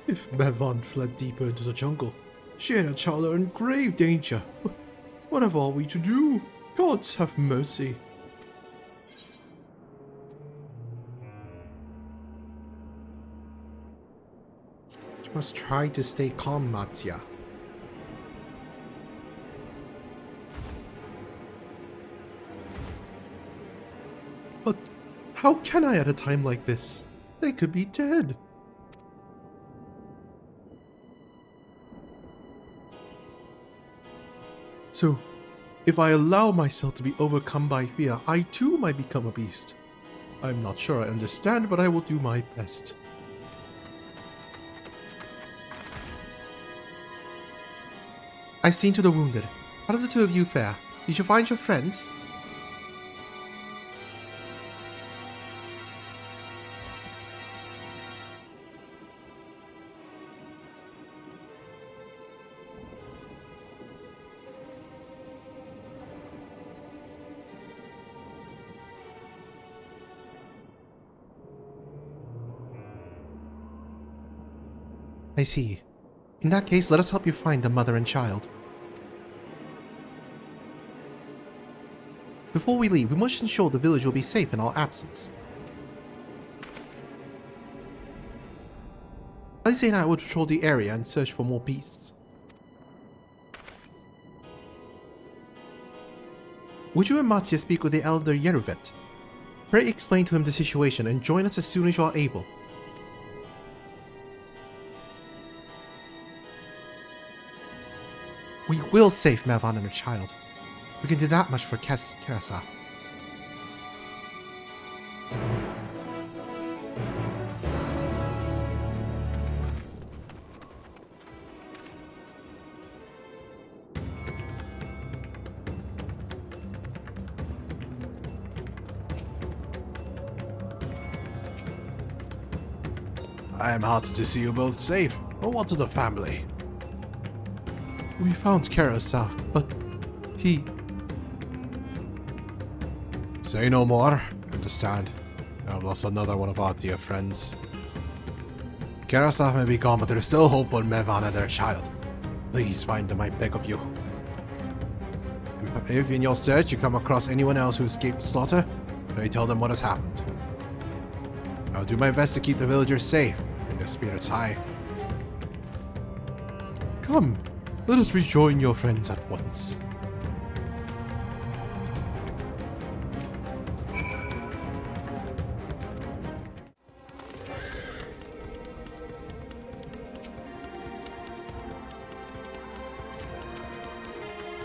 If Ahewann fled deeper into the jungle, she and her child are in grave danger. What have all we to do? Gods have mercy. You must try to stay calm, Matya. But how can I at a time like this? They could be dead. So, if I allow myself to be overcome by fear, I too might become a beast. I'm not sure I understand, but I will do my best. I've seen to the wounded. How do the two of you fare? Did you find your friends? I see. In that case, let us help you find the mother and child. Before we leave, we must ensure the village will be safe in our absence. Alice and I will patrol the area and search for more beasts. Would you and Matya speak with the elder Yeruvet? Pray explain to him the situation and join us as soon as you are able. We will save Ahewann and her child. We can do that much for Karasaf. I am heartened to see you both safe. What of the family? We found Karasaf, but he... Say no more. Understand. I've lost another one of our dear friends. Karasaf may be gone, but there is still hope for Ahewann and their child. Please find them, I beg of you. If in your search you come across anyone else who escaped slaughter, pray tell them what has happened. I'll do my best to keep the villagers safe and their spirits high. Come, let us rejoin your friends at once.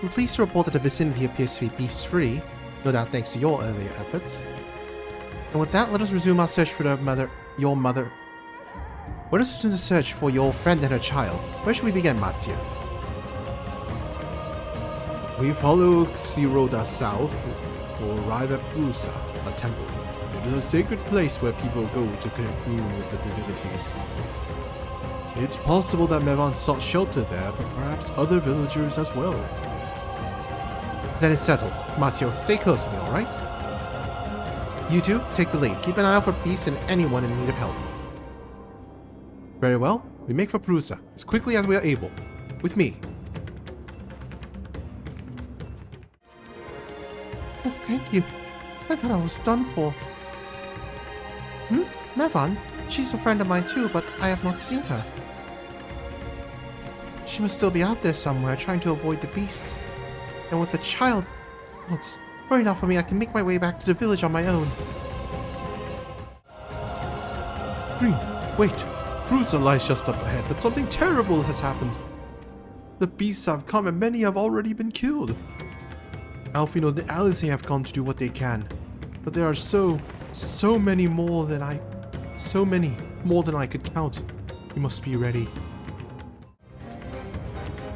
I'm pleased to report that the vicinity appears to be beast-free, no doubt thanks to your earlier efforts. And with that, let us resume our search for your mother. Let us resume the search for your friend and her child. Where should we begin, Matya? We follow Xiroda south to arrive at Prusa, a temple. It is a sacred place where people go to commune with the divinities. It's possible that Ahewann sought shelter there, but perhaps other villagers as well. That is settled. Matya, stay close to me, alright? You two, take the lead. Keep an eye out for beasts and anyone in need of help. Very well. We make for Prusa, as quickly as we are able. With me. Oh, thank you. I thought I was done for. Ahewann? She's a friend of mine too, but I have not seen her. She must still be out there somewhere, trying to avoid the beasts. And with the child... Well, it's far enough for me, I can make my way back to the village on my own. Green, wait. Prusa lies just up ahead, but something terrible has happened. The beasts have come and many have already been killed. Alfino and Alice have gone to do what they can, but there are so many more than I could count. You must be ready.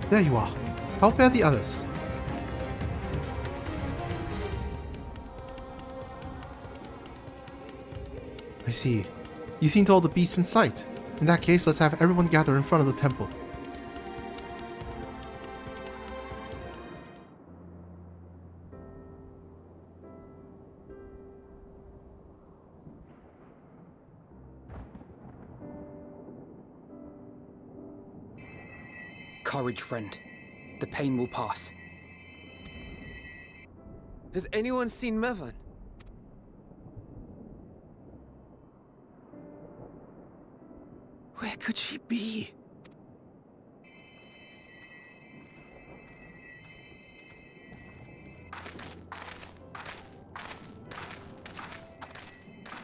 There you are. How fare the others? I see. You seen to all the beasts in sight. In that case, let's have everyone gather in front of the temple. Courage, friend. The pain will pass. Has anyone seen Mevan? Where could she be?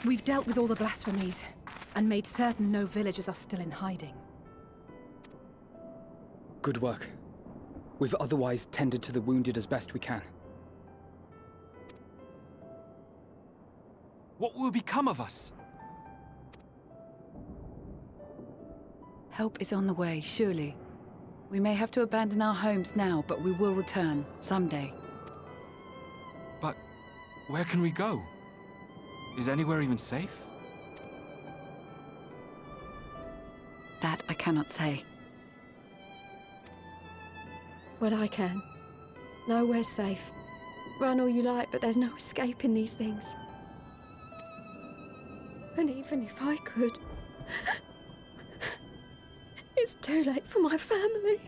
We've dealt with all the blasphemies, and made certain no villagers are still in hiding. Good work. We've otherwise tended to the wounded as best we can. What will become of us? Help is on the way, surely. We may have to abandon our homes now, but we will return, someday. But where can we go? Is anywhere even safe? That I cannot say. Well, I can. Nowhere's safe. Run all you like, but there's no escaping these things. And even if I could, it's too late for my family.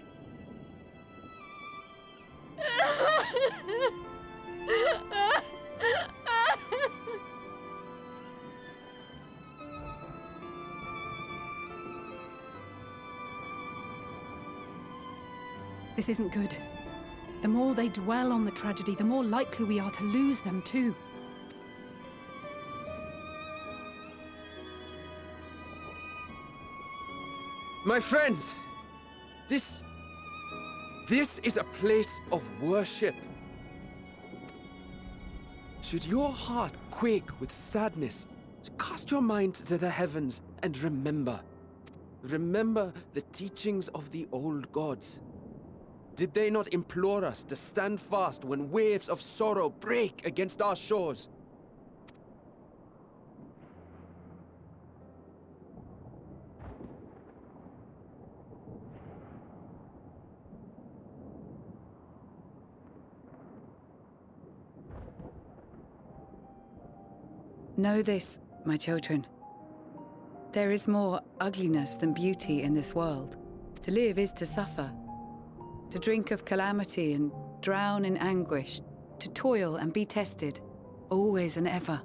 This isn't good. The more they dwell on the tragedy, the more likely we are to lose them too. My friends! This is a place of worship. Should your heart quake with sadness, cast your mind to the heavens and remember. Remember the teachings of the old gods. Did they not implore us to stand fast when waves of sorrow break against our shores? Know this, my children. There is more ugliness than beauty in this world. To live is to suffer. To drink of calamity and drown in anguish. To toil and be tested, always and ever.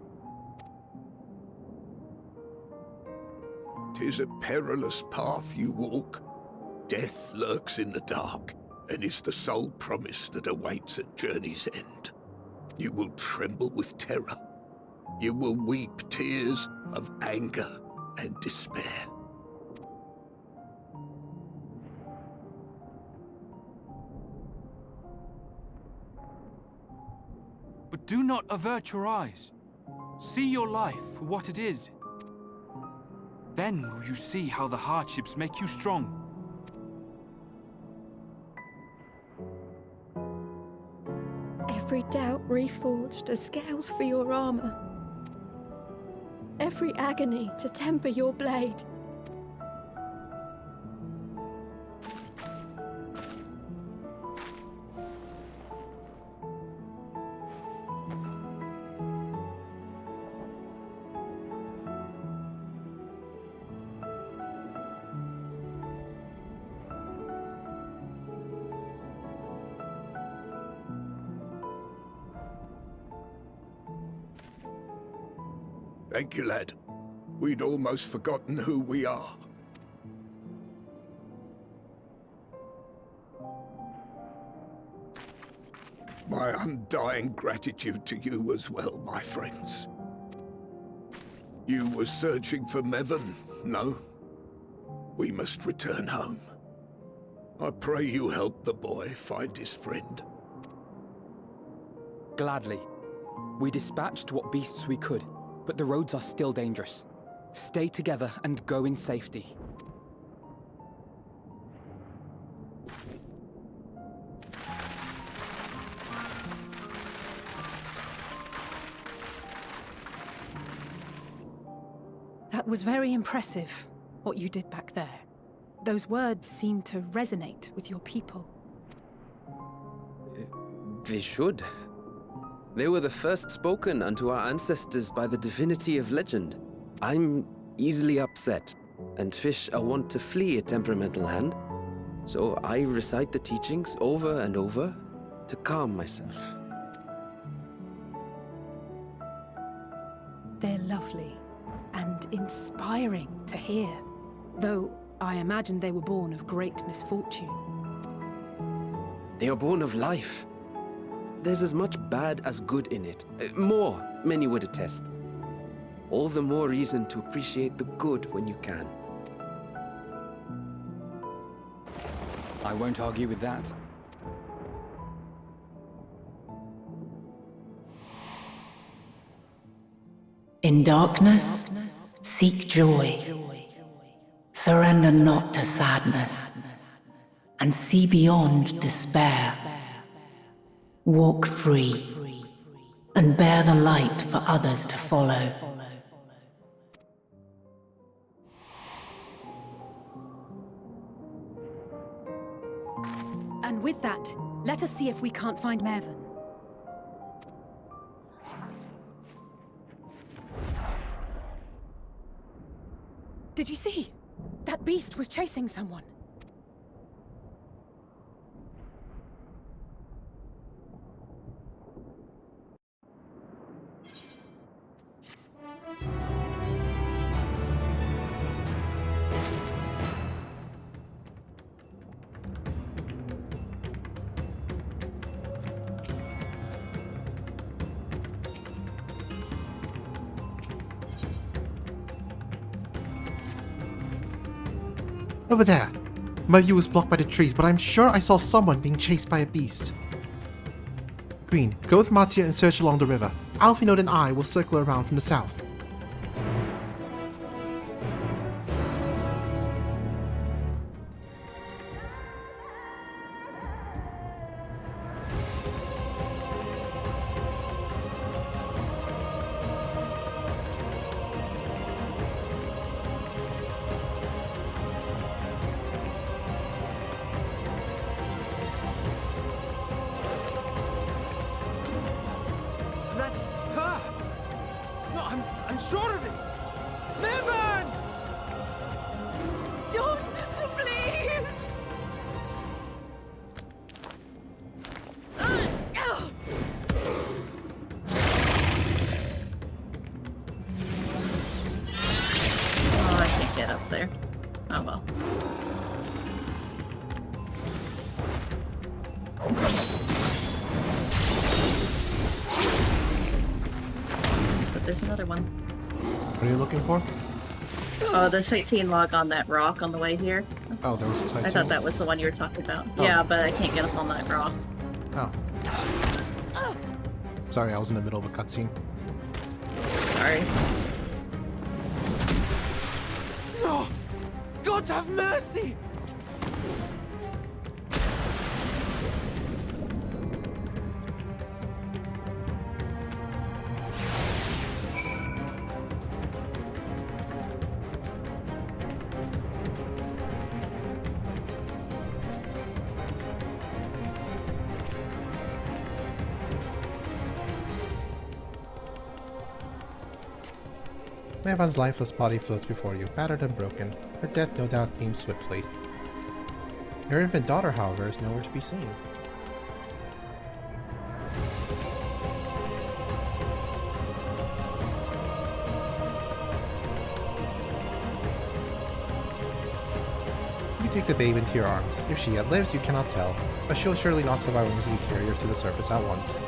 'Tis a perilous path you walk. Death lurks in the dark, and is the sole promise that awaits at journey's end. You will tremble with terror. You will weep tears of anger and despair. But do not avert your eyes. See your life for what it is. Then will you see how the hardships make you strong. Every doubt reforged as scales for your armor. Every agony to temper your blade. Thank you, lad. We'd almost forgotten who we are. My undying gratitude to you as well, my friends. You were searching for Mevan, no? We must return home. I pray you help the boy find his friend. Gladly. We dispatched what beasts we could, but the roads are still dangerous. Stay together and go in safety. That was very impressive, what you did back there. Those words seem to resonate with your people. They should. They were the first spoken unto our ancestors by the divinity of legend. I'm easily upset, and fish are wont to flee a temperamental hand. So I recite the teachings over and over to calm myself. They're lovely and inspiring to hear, though I imagine they were born of great misfortune. They are born of life. There's as much bad as good in it. More, many would attest. All the more reason to appreciate the good when you can. I won't argue with that. In darkness, seek joy. Surrender not to sadness, and see beyond despair. Walk free, and bear the light for others to follow. And with that, let us see if we can't find Mervyn. Did you see? That beast was chasing someone. Over there. My view was blocked by the trees, but I'm sure I saw someone being chased by a beast. Green, go with Mattia and search along the river. Alfinode and I will circle around from the south. That's her! No, I'm sure of it! Mervyn! Don't, please! Oh, I can't get up there. Oh well. But there's another one. What are you looking for? Oh, the sightseeing log on that rock on the way here. Oh, there was a sightseeing. I thought that was the one you were talking about. Oh. Yeah, but I can't get up on that rock. Oh. Sorry, I was in the middle of a cutscene. Sorry. No! God have mercy! Mervyn's lifeless body floats before you, battered and broken. Her death no doubt came swiftly. Her infant daughter, however, is nowhere to be seen. You take the babe into your arms. If she yet lives, you cannot tell, but she'll surely not survive unless you carry her to the surface at once.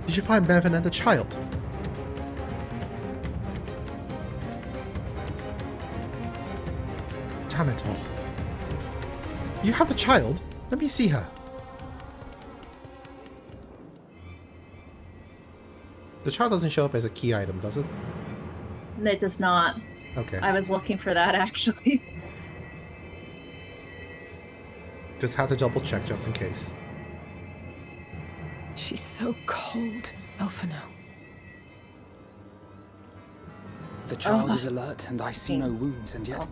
Did you find Mervyn and the child? Damn it all. You have the child? Let me see her. The child doesn't show up as a key item, does it? It does not. Okay. I was looking for that actually. Just have to double check just in case. She's so cold, Elfino. The child is alert, and I see no wounds, and yet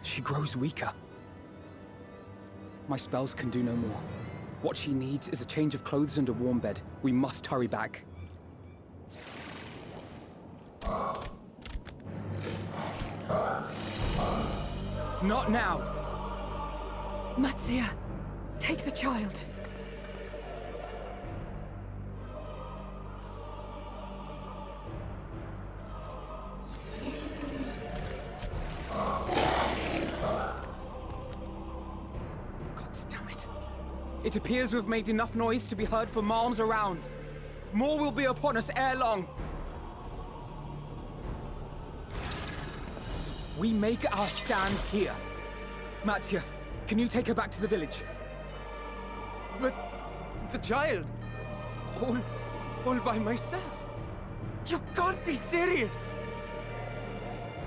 she grows weaker. My spells can do no more. What she needs is a change of clothes and a warm bed. We must hurry back. Not now! Matzia, take the child. God damn it. It appears we've made enough noise to be heard for miles around. More will be upon us ere long. We make our stand here. Matzia, can you take her back to the village? But the child, all by myself. You can't be serious.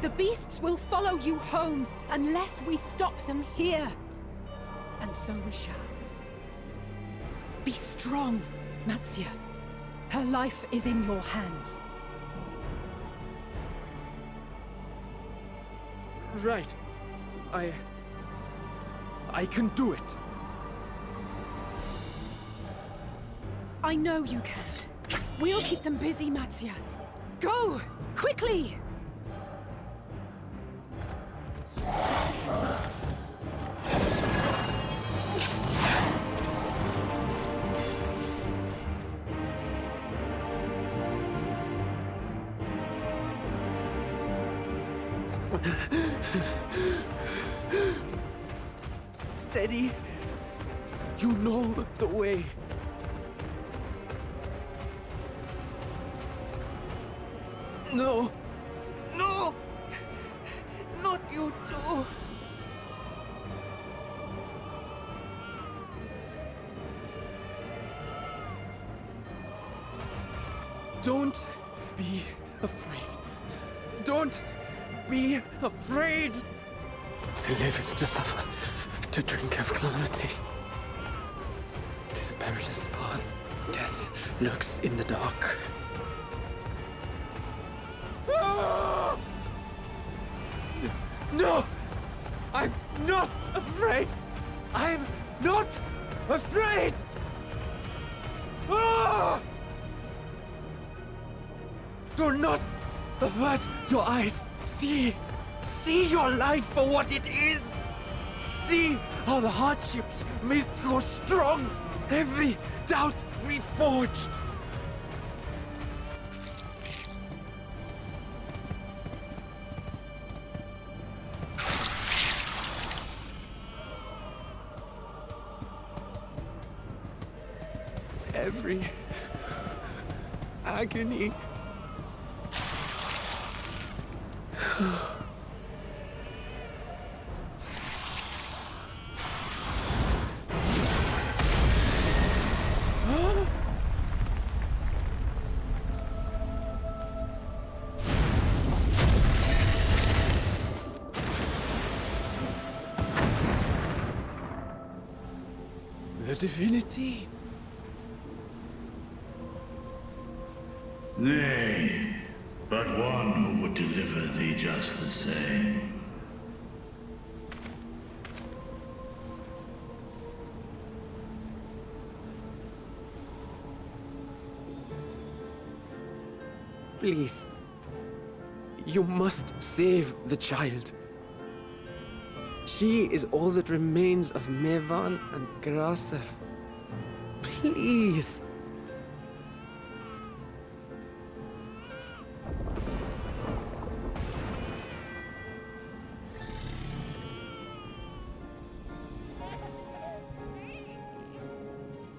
The beasts will follow you home unless we stop them here. And so we shall. Be strong, Matzia. Her life is in your hands. Right. I can do it. I know you can. We'll keep them busy, Matzia. Go! Quickly! Steady. You know the way. No! No! Not you too! Don't be afraid. Don't be afraid! To live is to suffer, to drink of calamity. It is a perilous path. Death lurks in the dark. No! I'm not afraid! I'm not afraid! Ah! Do not avert your eyes. See your life for what it is. See how the hardships make you strong. Every doubt reforged. Every agony. The divinity? Nay, but one who would deliver thee just the same. Please. You must save the child. She is all that remains of Mevan and Grasef. Please.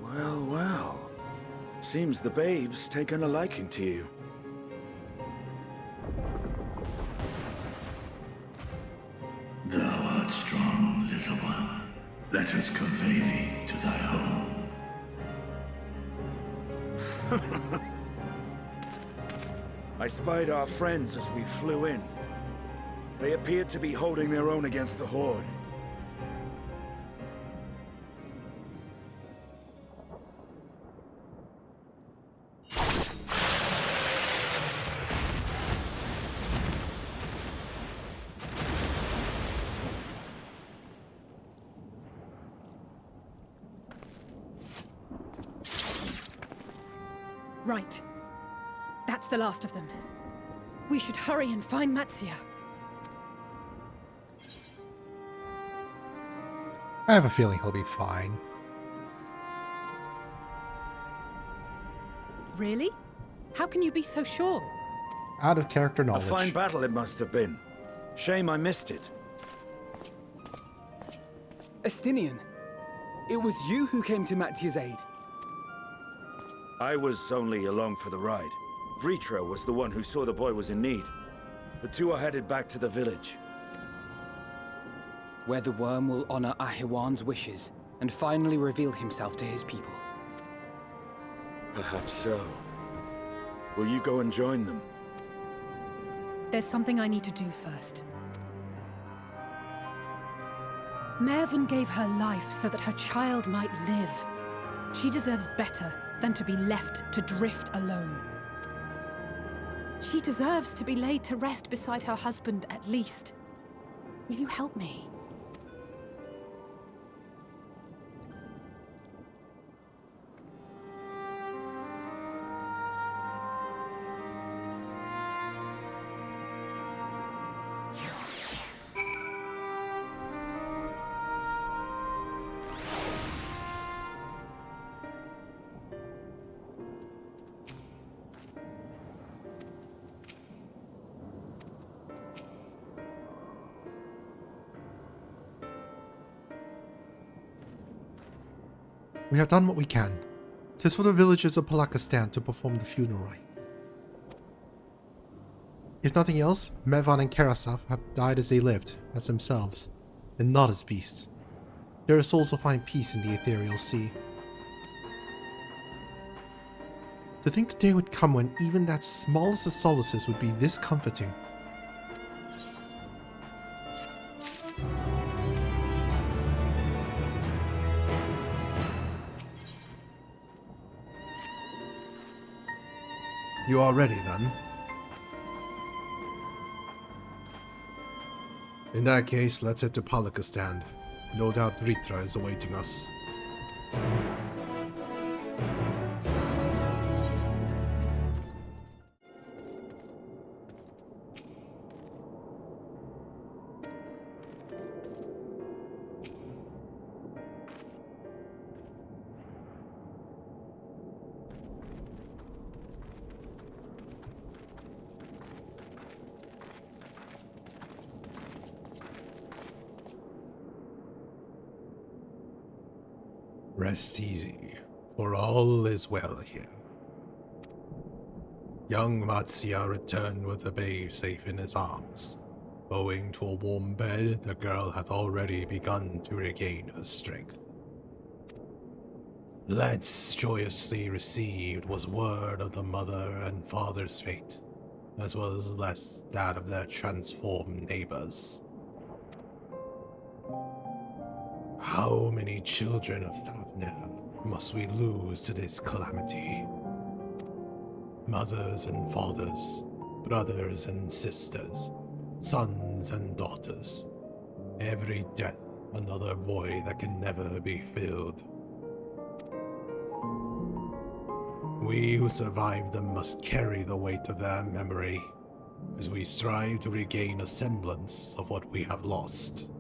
Well, well. Seems the babe's taken a liking to you. Thou art strong, little one. Let us convey thee to thy home. I spied our friends as we flew in. They appeared to be holding their own against the Horde. Right. That's the last of them. We should hurry and find Matzia. I have a feeling he'll be fine. Really? How can you be so sure? Out of character A knowledge. fine battle it must have been. Shame I missed it. Estinian, it was you who came to Mattia's aid. I was only along for the ride. Vritra was the one who saw the boy was in need. The two are headed back to the village. Where the worm will honor Ahewann's wishes and finally reveal himself to his people. Perhaps so. Will you go and join them? There's something I need to do first. Mervyn gave her life so that her child might live. She deserves better than to be left to drift alone. She deserves to be laid to rest beside her husband, at least. Will you help me? We have done what we can. 'Tis for the villagers of Palakistan to perform the funeral rites. If nothing else, Mevan and Karasaf have died as they lived, as themselves, and not as beasts. Their souls will find peace in the ethereal sea. To think the day would come when even that smallest of solaces would be this comforting. You are ready, then? In that case, let's head to Palakistan. No doubt Vritra is awaiting us. Rest easy, for all is well here. Young Matsya returned with the babe safe in his arms. Owing to a warm bed, the girl hath already begun to regain her strength. Lance joyously received was word of the mother and father's fate, as well as less that of their transformed neighbors. How many children of Thavnair must we lose to this calamity? Mothers and fathers, brothers and sisters, sons and daughters. Every death another void that can never be filled. We who survived them must carry the weight of their memory as we strive to regain a semblance of what we have lost.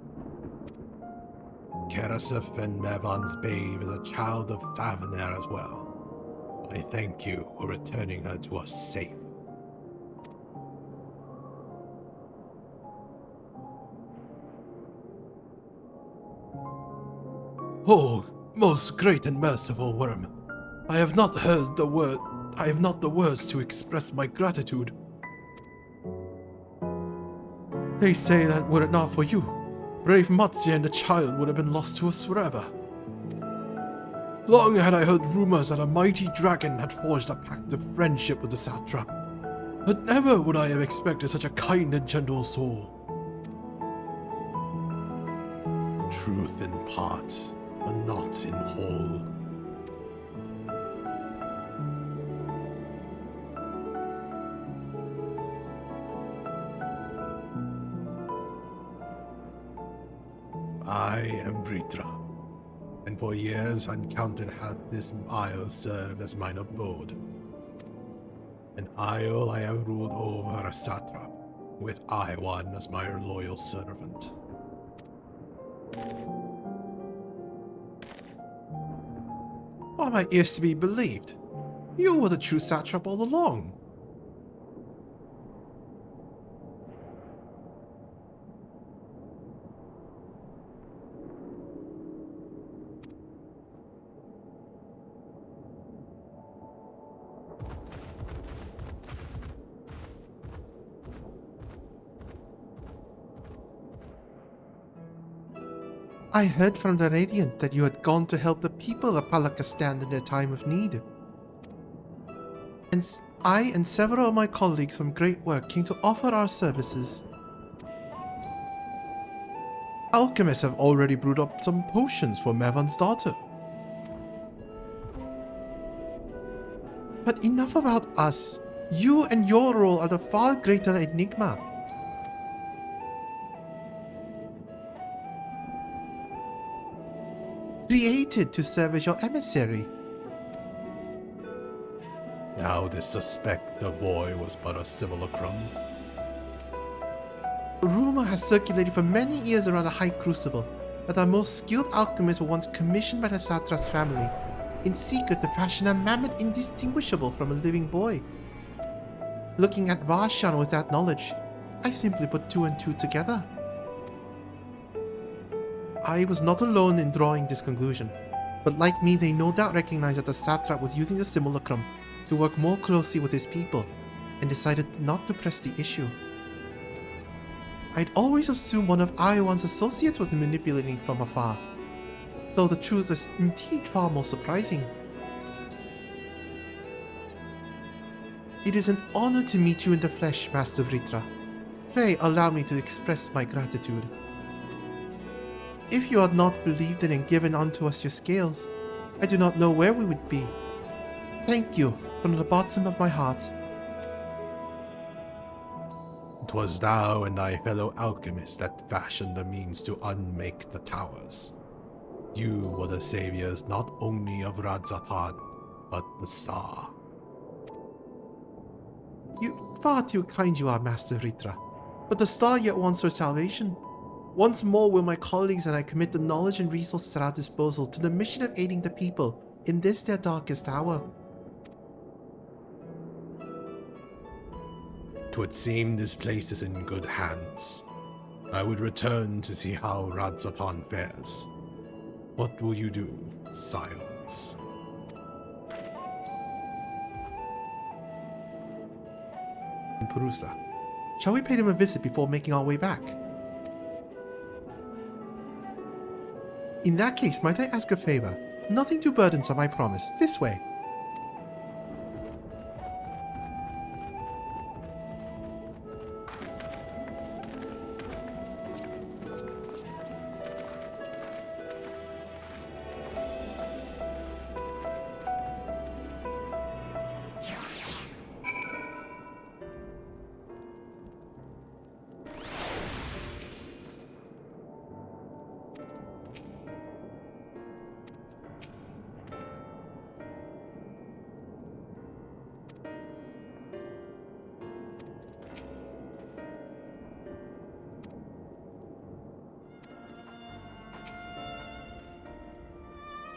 Karasaf and Mevan's babe is a child of Thavnair as well. I thank you for returning her to us safe. Oh, most great and merciful worm, I have not the words to express my gratitude. They say that were it not for you, brave Matsya and the child would have been lost to us forever. Long had I heard rumors that a mighty dragon had forged a pact of friendship with the satrap, but never would I have expected such a kind and gentle soul. Truth in part, but not in whole. I am Vritra, and for years uncounted hath this isle served as mine abode. An isle I have ruled over a satrap, with Ahewann as my loyal servant. Are my ears to be believed? You were the true satrap all along. I heard from the Radiant that you had gone to help the people of Palakistan in their time of need. And I and several of my colleagues from Great Work came to offer our services. Alchemists have already brewed up some potions for Mevon's daughter. But enough about us. You and your role are the far greater enigma. Created to serve as your emissary. Now they suspect the boy was but a simulacrum. Rumor has circulated for many years around the High Crucible that our most skilled alchemists were once commissioned by the Satrap's family in secret to fashion a mammoth indistinguishable from a living boy. Looking at Varshan with that knowledge, I simply put two and two together. I was not alone in drawing this conclusion, but like me they no doubt recognized that the Satrap was using the simulacrum to work more closely with his people and decided not to press the issue. I'd always assumed one of Ahewann's associates was manipulating from afar, though the truth is indeed far more surprising. It is an honor to meet you in the flesh, Master Vritra. Pray allow me to express my gratitude. If you had not believed in and given unto us your scales, I do not know where we would be. Thank you from the bottom of my heart. 'Twas thou and thy fellow alchemists that fashioned the means to unmake the towers. You were the saviors not only of Radzatan, but the Star. Far too kind you are, Master Vritra, but the Star yet wants her salvation. Once more will my colleagues and I commit the knowledge and resources at our disposal to the mission of aiding the people in this their darkest hour. 'Twould seem this place is in good hands. I would return to see how Radzatan fares. What will you do, Silence? Purusa. Shall we pay them a visit before making our way back? In that case, might I ask a favor? Nothing too burdensome, I promise. This way.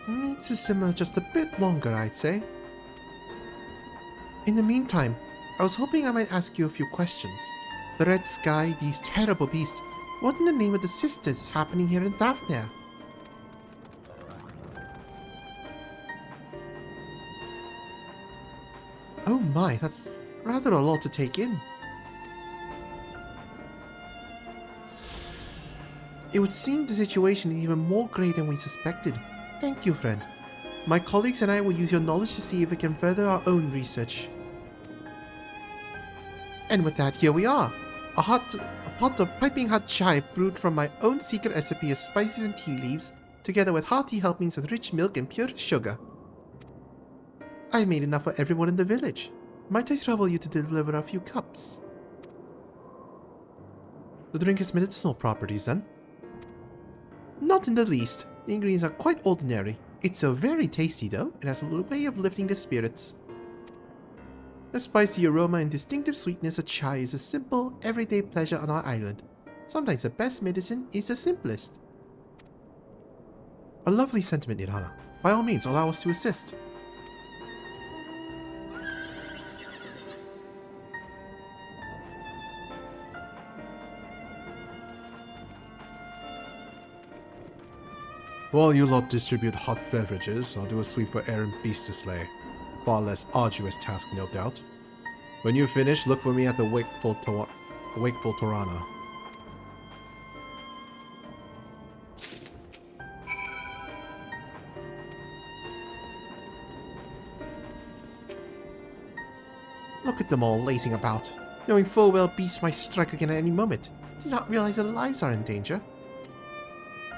Needs to simmer just a bit longer, I'd say. In the meantime, I was hoping I might ask you a few questions. The red sky, these terrible beasts, what in the name of the sisters is happening here in Thavnair? Oh my, that's rather a lot to take in. It would seem the situation is even more grave than we suspected. Thank you, friend. My colleagues and I will use your knowledge to see if we can further our own research. And with that, here we are. A pot of piping hot chai brewed from my own secret recipe of spices and tea leaves, together with hearty helpings of rich milk and pure sugar. I made enough for everyone in the village. Might I trouble you to deliver a few cups? The drink has medicinal properties, then? Not in the least. The ingredients are quite ordinary. It's so very tasty, though. It has a little way of lifting the spirits. The spicy aroma and distinctive sweetness of chai is a simple, everyday pleasure on our island. Sometimes the best medicine is the simplest. A lovely sentiment, Irana. By all means, allow us to assist. While you lot distribute hot beverages, I'll do a sweep for errant beasts to slay. Far less arduous task, no doubt. When you finish, look for me at the Wakeful Torana. Look at them all lazing about, knowing full well beasts might strike again at any moment. Do you not realize their lives are in danger?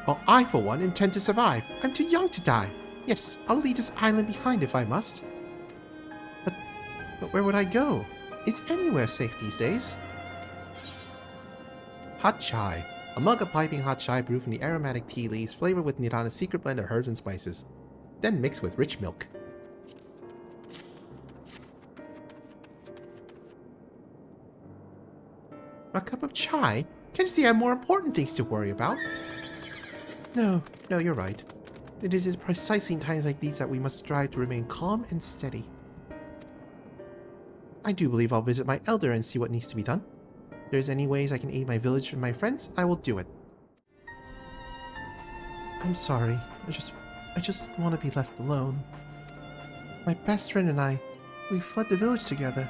Well, I, for one, intend to survive. I'm too young to die. Yes, I'll leave this island behind if I must. But where would I go? Is anywhere safe these days? Hot chai. A mug of piping hot chai brewed from the aromatic tea leaves, flavored with Nirana's secret blend of herbs and spices. Then mixed with rich milk. A cup of chai? Can't you see I have more important things to worry about? No, you're right. It is precisely in times like these that we must strive to remain calm and steady. I do believe I'll visit my elder and see what needs to be done. If there's any ways I can aid my village and my friends, I will do it. I'm sorry. I just want to be left alone. My best friend and I, we fled the village together.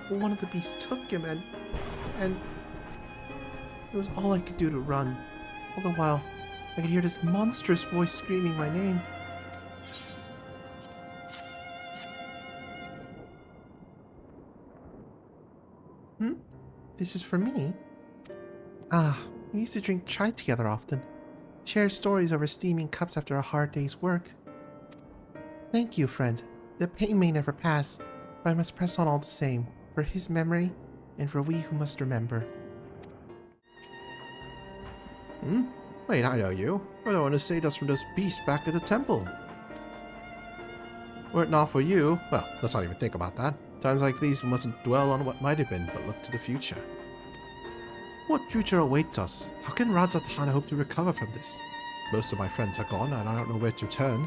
But one of the beasts took him and it was all I could do to run. All the while, I could hear this monstrous voice screaming my name. This is for me? Ah, we used to drink chai together often. Share stories over steaming cups after a hard day's work. Thank you, friend. The pain may never pass, but I must press on all the same, for his memory, and for we who must remember. Wait, I know you. What do I want to save us from those beasts back at the temple? Were it not for you, well, let's not even think about that. Times like these we mustn't dwell on what might have been, but look to the future. What future awaits us? How can Radzatan hope to recover from this? Most of my friends are gone, and I don't know where to turn.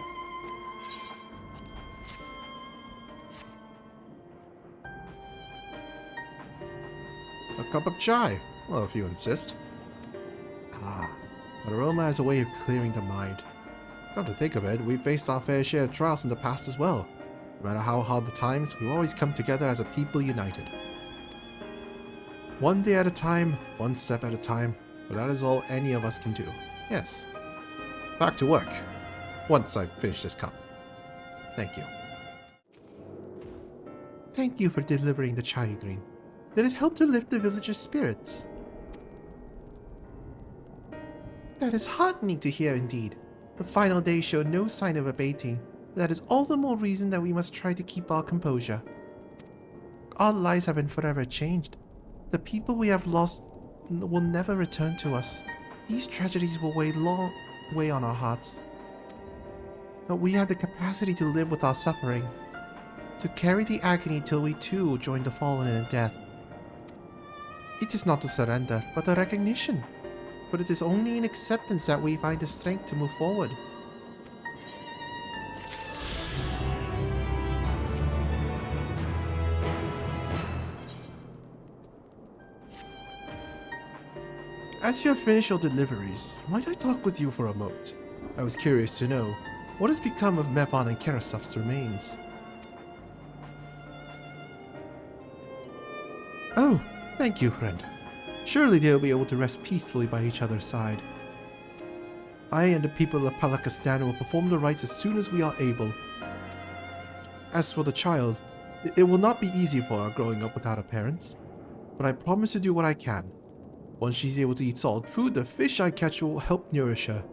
A cup of chai? Well, if you insist. But aroma has a way of clearing the mind. Come to think of it, we've faced our fair share of trials in the past as well. No matter how hard the times, we've always come together as a people united. One day at a time, one step at a time, but that is all any of us can do. Yes. Back to work. Once I've finished this cup. Thank you. Thank you for delivering the chai green. Did it help to lift the villagers' spirits? That is heartening to hear indeed. The final days show no sign of abating. That is all the more reason that we must try to keep our composure. Our lives have been forever changed. The people we have lost will never return to us. These tragedies will weigh on our hearts. But we have the capacity to live with our suffering, to carry the agony till we too join the fallen in death. It is not a surrender, but a recognition. But it is only in acceptance that we find the strength to move forward. As you have finished your deliveries, might I talk with you for a moment? I was curious to know, what has become of Mevon and Karasov's remains? Oh, thank you, friend. Surely they'll be able to rest peacefully by each other's side. I and the people of Palakistan will perform the rites as soon as we are able. As for the child, it will not be easy for her growing up without her parents, but I promise to do what I can. Once she's able to eat solid food, the fish I catch will help nourish her.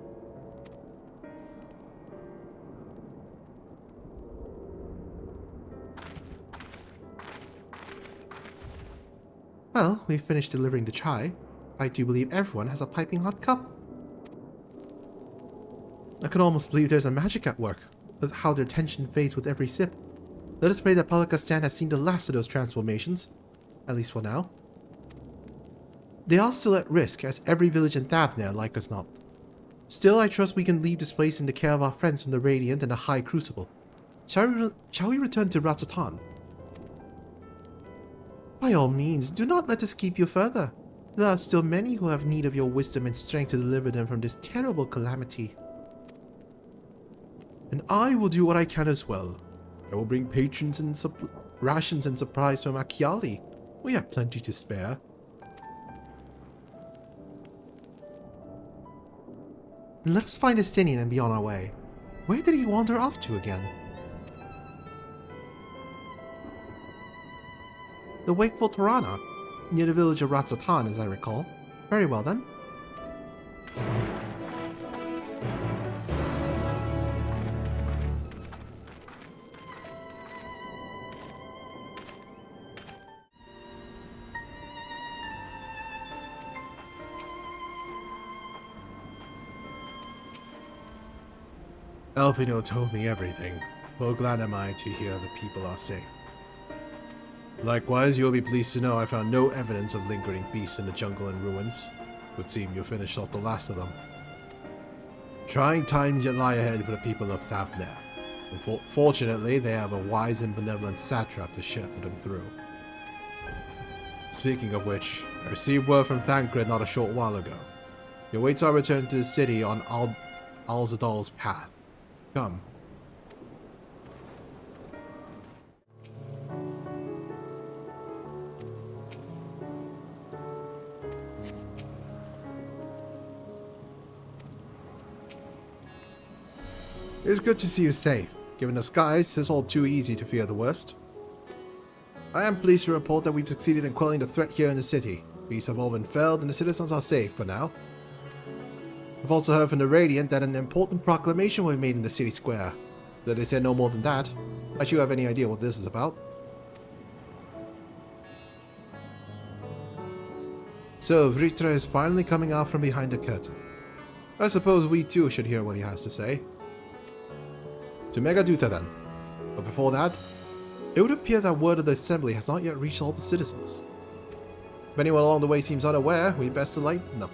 Well, we've finished delivering the chai. I do believe everyone has a piping hot cup. I can almost believe there's a magic at work, with how their tension fades with every sip. Let us pray that Palakistan has seen the last of those transformations, at least for now. They are still at risk, as every village in Thavnair, like us not. Still, I trust we can leave this place in the care of our friends from the Radiant and the High Crucible. Shall we return to Ratatan? By all means, do not let us keep you further. There are still many who have need of your wisdom and strength to deliver them from this terrible calamity. And I will do what I can as well. I will bring patrons and rations and supplies from Akiali. We have plenty to spare. And let us find Estinian and be on our way. Where did he wander off to again? The Wakeful Tirana, near the village of Ratzatan, as I recall. Very well then. Elfino told me everything. Well, glad am I to hear the people are safe. Likewise, you'll be pleased to know I found no evidence of lingering beasts in the jungle and ruins. Would seem you finished off the last of them. Trying times yet lie ahead for the people of Thavnair. Fortunately, they have a wise and benevolent satrap to shepherd them through. Speaking of which, I received word from Thancred not a short while ago. He awaits our return to the city on Alzadal's path. Come. It's good to see you safe. Given the skies, it's all too easy to fear the worst. I am pleased to report that we've succeeded in quelling the threat here in the city. Beasts have all been felled and the citizens are safe for now. I've also heard from the Radiant that an important proclamation was made in the city square. Though they said no more than that. Unless you have any idea what this is about. So, Vritra is finally coming out from behind the curtain. I suppose we too should hear what he has to say. To Megaduta then. But before that, it would appear that word of the assembly has not yet reached all the citizens. If anyone along the way seems unaware, we best enlighten them.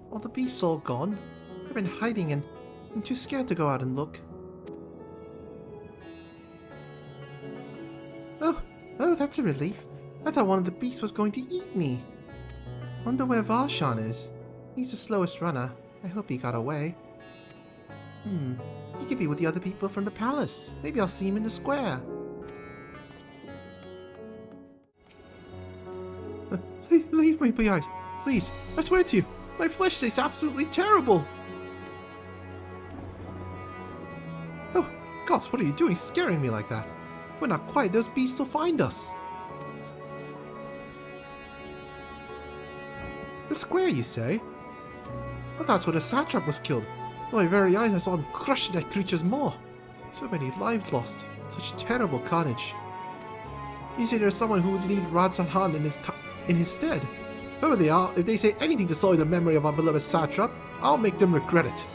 All the beasts all gone. I've been hiding and I'm too scared to go out and look. Oh, that's a relief. I thought one of the beasts was going to eat me. Wonder where Varshan is. He's the slowest runner. I hope he got away. He could be with the other people from the palace. Maybe I'll see him in the square. Leave me behind. Please, I swear to you. My flesh tastes absolutely terrible. Oh, gods, what are you doing scaring me like that? We're not quiet, those beasts will find us. The square, you say? Well, that's where the satrap was killed. With my very eyes, I saw him crushing that creature's maw. So many lives lost. Such terrible carnage. You say there's someone who would lead Radzahan in his stead. Whoever they are, if they say anything to sully the memory of our beloved satrap, I'll make them regret it.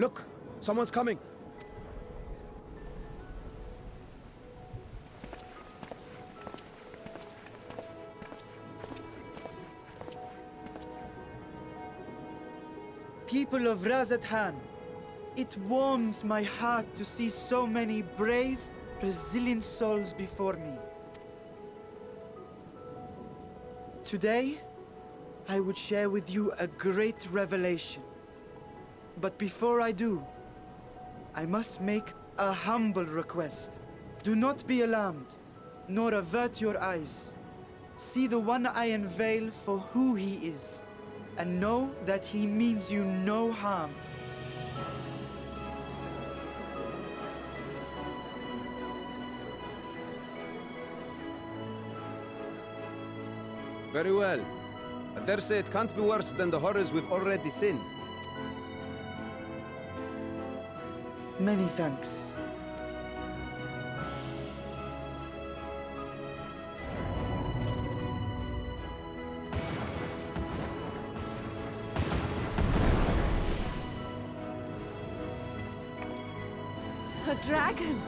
Look! Someone's coming! People of Razathan, it warms my heart to see so many brave, resilient souls before me. Today, I would share with you a great revelation. But before I do, I must make a humble request. Do not be alarmed, nor avert your eyes. See the one I unveil for who he is, and know that he means you no harm. Very well. I dare say it can't be worse than the horrors we've already seen. Many thanks. A dragon!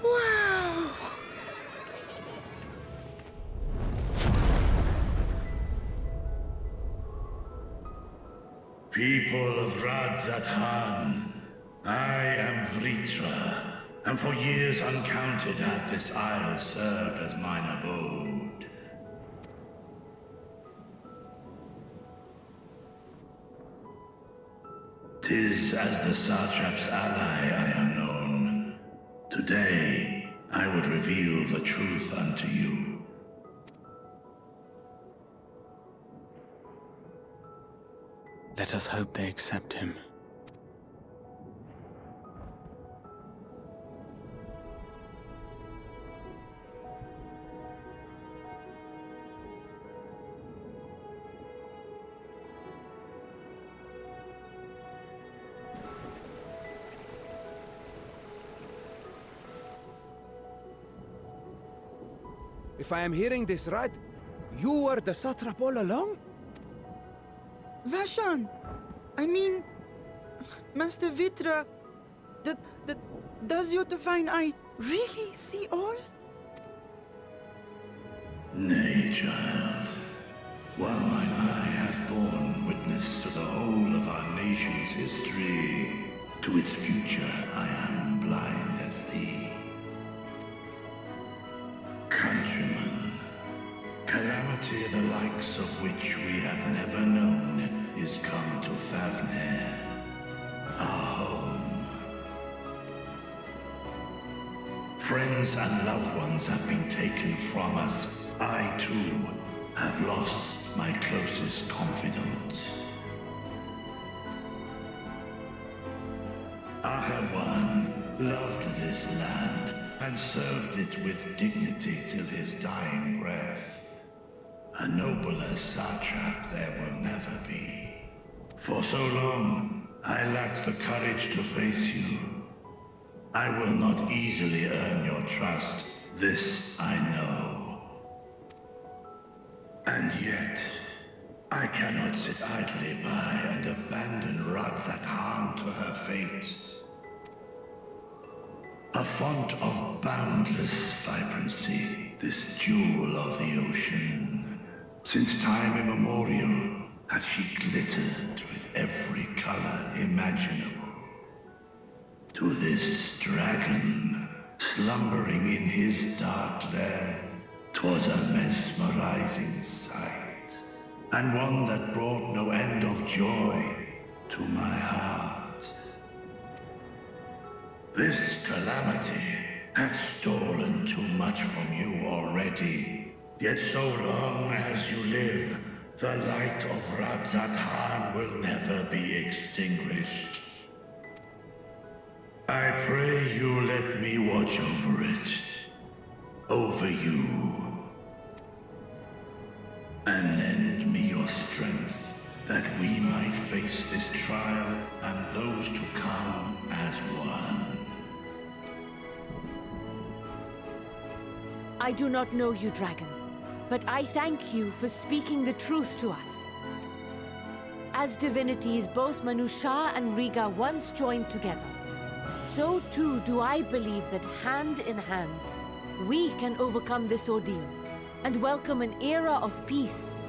Wow! People of Razathan, I am Vritra, and for years uncounted hath this isle served as mine abode. 'Tis as the Satrap's ally I am known. Today, I would reveal the truth unto you. Let us hope they accept him. If I am hearing this right, you were the satrap all along? Vashan! I mean, Master Vitra, does your divine eye really see all? Nay, child. While mine eye hath borne witness to the whole of our nation's history, to its future I am blind as thee. Countrymen, calamity the likes of which we have never known is come to Thavnair, our home. Friends and loved ones have been taken from us. I, too, have lost my closest confidant. Ahewann loved this land and served it with dignity till his dying breath. A nobler satrap there will never be. For so long, I lacked the courage to face you. I will not easily earn your trust, this I know. And yet, I cannot sit idly by and abandon Razathan to her fate. A font of boundless vibrancy, this jewel of the ocean. Since time immemorial, hath she glittered with every color imaginable. To this dragon, slumbering in his dark lair, 'twas a mesmerizing sight, and one that brought no end of joy to my heart. This calamity hath stolen too much from you already, yet so long as you live, the light of Razathan will never be extinguished. I pray you let me watch over it, over you, and lend me your strength, that we might face this trial and those to come as one. I do not know you, dragon, but I thank you for speaking the truth to us. As divinities, both Manusha and Riga once joined together, so too do I believe that hand in hand, we can overcome this ordeal. and welcome an era of peace.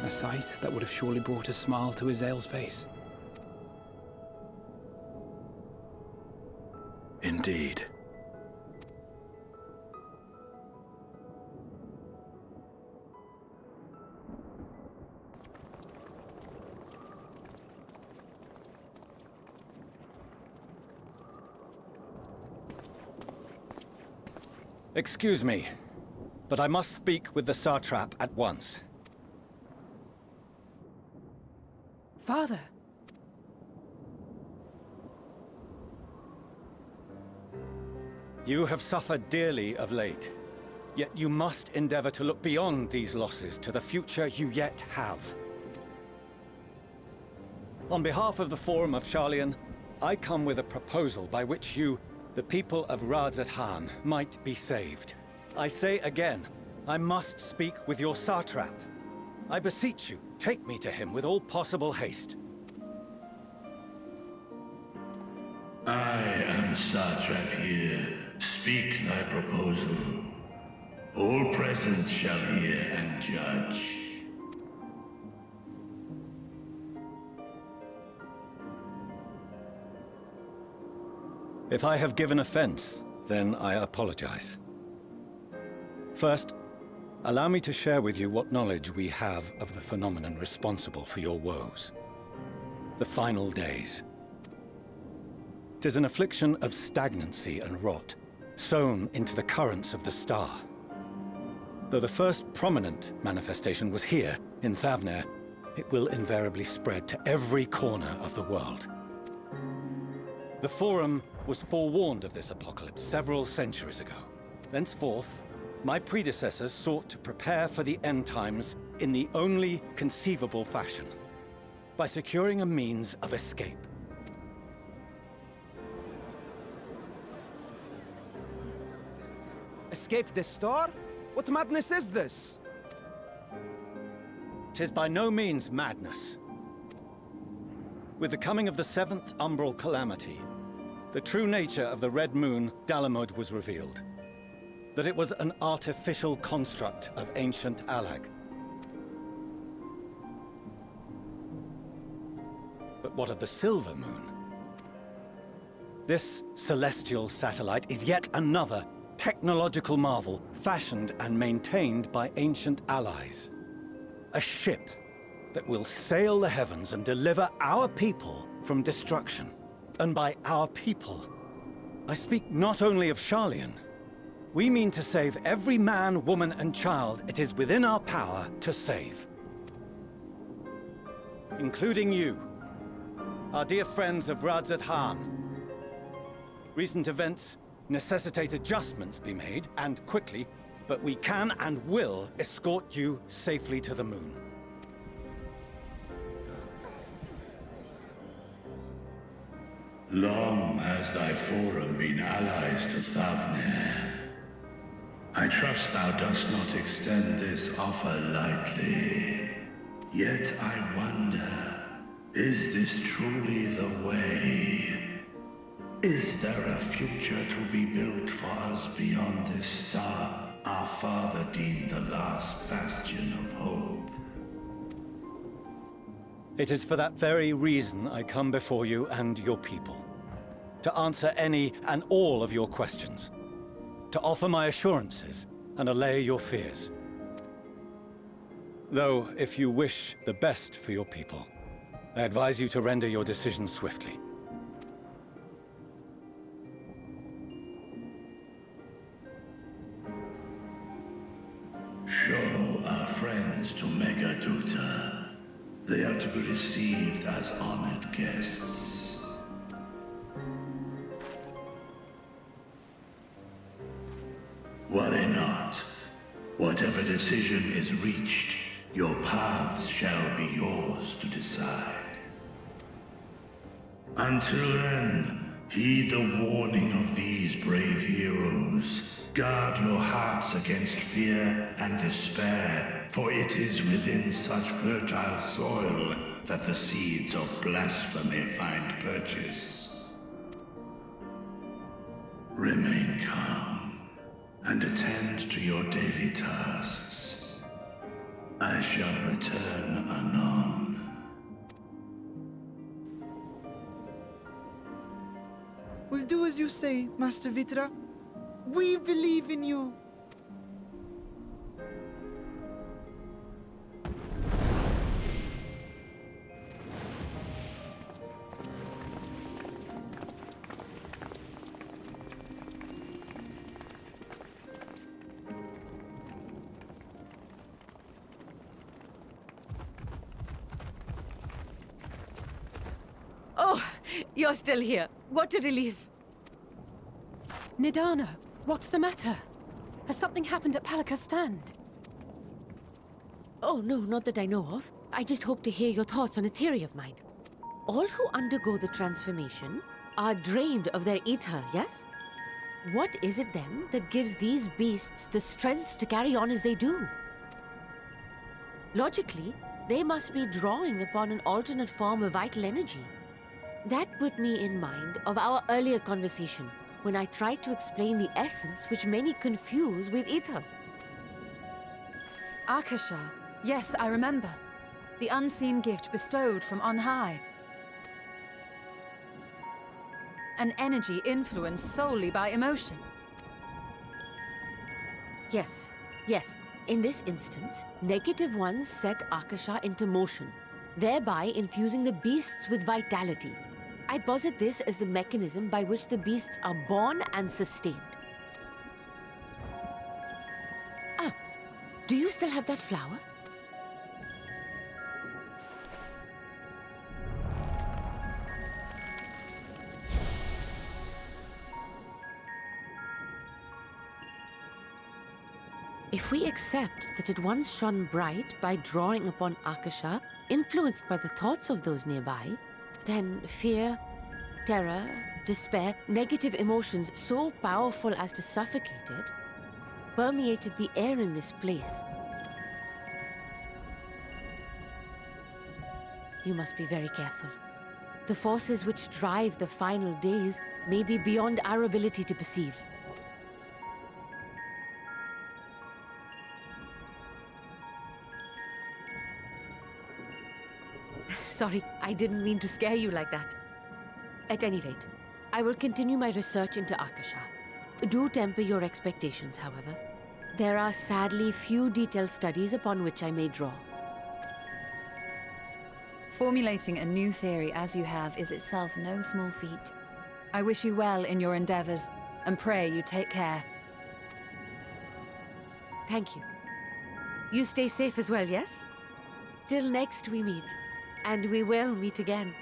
A sight that would have surely brought a smile to Azael's face. Indeed. Excuse me, but I must speak with the Satrap at once. Father. You have suffered dearly of late, yet you must endeavor to look beyond these losses to the future you yet have. On behalf of the Forum of Sharlayan, I come with a proposal by which you, the people of Ahewann, might be saved. I say again, I must speak with your Satrap. I beseech you, take me to him with all possible haste. I am Satrap here. Speak thy proposal. All present shall hear and judge. If I have given offense, then I apologize. First, allow me to share with you what knowledge we have of the phenomenon responsible for your woes. The final days. 'Tis an affliction of stagnancy and rot, sown into the currents of the star. Though the first prominent manifestation was here, in Thavnair, it will invariably spread to every corner of the world. The Forum was forewarned of this apocalypse several centuries ago. Thenceforth, my predecessors sought to prepare for the end times in the only conceivable fashion, by securing a means of escape. Escape the star? What madness is this? 'Tis by no means madness. With the coming of the 7th umbral calamity, the true nature of the Red Moon, Dalamud, was revealed. That it was an artificial construct of ancient Alag. But what of the Silver Moon? This celestial satellite is yet another technological marvel fashioned and maintained by ancient allies. A ship that will sail the heavens and deliver our people from destruction. And by our people, I speak not only of Sharlayan. We mean to save every man, woman, and child it is within our power to save. Including you, our dear friends of Ahewann. Recent events necessitate adjustments be made, and quickly, but we can and will escort you safely to the moon. Long has thy Forum been allies to Thavnair. I trust thou dost not extend this offer lightly. Yet I wonder, is this truly the way? Is there a future to be built for us beyond this star our father deemed the last bastion of hope? It is for that very reason I come before you and your people. To answer any and all of your questions. To offer my assurances and allay your fears. Though, if you wish the best for your people, I advise you to render your decision swiftly. Show our friends to Megaduta. They are to be received as honored guests. Worry not. Whatever decision is reached, your paths shall be yours to decide. Until then, heed the warning of these brave heroes. Guard your hearts against fear and despair, for it is within such fertile soil that the seeds of blasphemy find purchase. Remain calm and attend to your daily tasks. I shall return anon. We'll do as you say, Master Vitra. We believe in you. Oh, you're still here. What a relief. Nidana, what's the matter? Has something happened at Palaka's stand? Oh, no, not that I know of. I just hope to hear your thoughts on a theory of mine. All who undergo the transformation are drained of their ether, yes? What is it then that gives these beasts the strength to carry on as they do? Logically, they must be drawing upon an alternate form of vital energy. That put me in mind of our earlier conversation, when I tried to explain the essence which many confuse with ether. Akasha. Yes, I remember. The unseen gift bestowed from on high. An energy influenced solely by emotion. Yes, yes. In this instance, negative ones set Akasha into motion, thereby infusing the beasts with vitality. I posit this as the mechanism by which the beasts are born and sustained. Ah, do you still have that flower? If we accept that it once shone bright by drawing upon Akasha, influenced by the thoughts of those nearby, then fear, terror, despair, negative emotions so powerful as to suffocate it, permeated the air in this place. You must be very careful. The forces which drive the final days may be beyond our ability to perceive. Sorry, I didn't mean to scare you like that. At any rate, I will continue my research into Akasha. Do temper your expectations, however. There are sadly few detailed studies upon which I may draw. Formulating a new theory as you have is itself no small feat. I wish you well in your endeavors, and pray you take care. Thank you. You stay safe as well, yes? Till next we meet. And we will meet again.